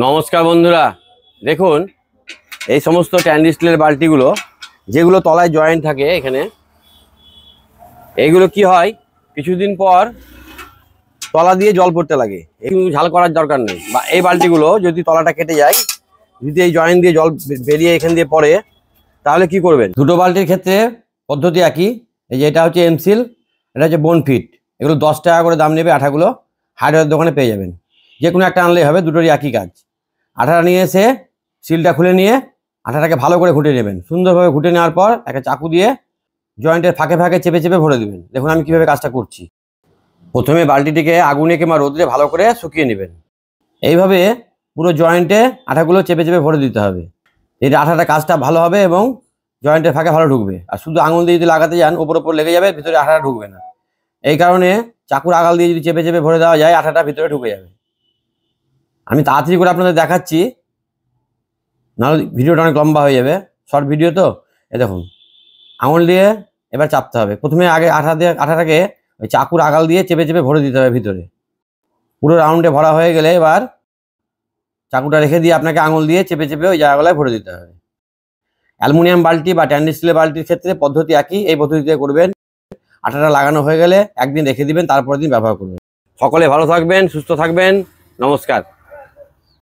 নমস্কার বন্ধুরা, দেখুন এই সমস্ত স্টেনলেস স্টিলের বালতিগুলো যেগুলো তলায় জয়েন্ট থাকে এখানে, এইগুলো কি হয় কিছুদিন পর তলা দিয়ে জল পড়তে লাগে। একটু ঝাল করার দরকার নেই, বা এই বালতিগুলো যদি তলাটা কেটে যায়, যদি এই জয়েন্ট দিয়ে জল বেরিয়ে এখান দিয়ে পড়ে, তাহলে কি করবেন? দুটো বালতির ক্ষেত্রে পদ্ধতি একই। এই যে এটা হচ্ছে এমসিল, এটা হচ্ছে বোনফিট। এগুলো 10 টাকা করে দাম নেবে। আঠাগুলো হার্ডওয়্যার দোকানে পেয়ে যাবেন, যে কোনো একটা আনলেই হবে, দুটোরই একই কাজ। আঠাটা নিয়ে এসে সিলটা খুলে নিয়ে আঠাটাকে ভালো করে ঘুটে নেবেন। সুন্দরভাবে ঘুটে নেওয়ার পর একটা চাকু দিয়ে জয়েন্টের ফাঁকে ফাঁকে চেপে চেপে ভরে দেবেন। দেখুন আমি কীভাবে কাজটা করছি। প্রথমে বালতিটিকে আগুনে কিংবা রোদে ভালো করে শুকিয়ে নেবেন। এইভাবে পুরো জয়েন্টে আঠাগুলো চেপে চেপে ভরে দিতে হবে। এতে আঠাটা কাজটা ভালো হবে এবং জয়েন্টের ফাঁকে ভালো ঢুকবে। আর শুধু আঙুল দিয়ে যদি লাগাতে যান, ওপর ওপর লেগে যাবে, ভিতরে আঠাটা ঢুকবে না। এই কারণে চাকুর আগাল দিয়ে যদি চেপে চেপে ভরে দেওয়া যায়, আঠাটা ভিতরে ঢুকে যাবে। আমি তাড়াতাড়ি করে আপনাদের দেখাচ্ছি, নাহলে ভিডিওটা অনেক লম্বা হয়ে যাবে, শর্ট ভিডিও তো। দেখুন আঙুল দিয়ে এবার চাপতে হবে। প্রথমে আগে আঠাটাকে ওই চাকুর আগাল দিয়ে চেপে চেপে ভরে দিতে হবে ভিতরে। পুরো রাউন্ডে ভরা হয়ে গেলে এবার চাকুটা রেখে দিয়ে আপনাকে আঙুল দিয়ে চেপে চেপে ওই জায়গাগুলোয় ভরে দিতে হবে। অ্যালুমিনিয়াম বালতি বা স্টেনলেস স্টিলের বালতির ক্ষেত্রে পদ্ধতি একই। এই পদ্ধতিতে করবেন। আঠাটা লাগানো হয়ে গেলে একদিন রেখে দিবেন, তারপরের দিন ব্যবহার করবেন। সকলে ভালো থাকবেন, সুস্থ থাকবেন। নমস্কার।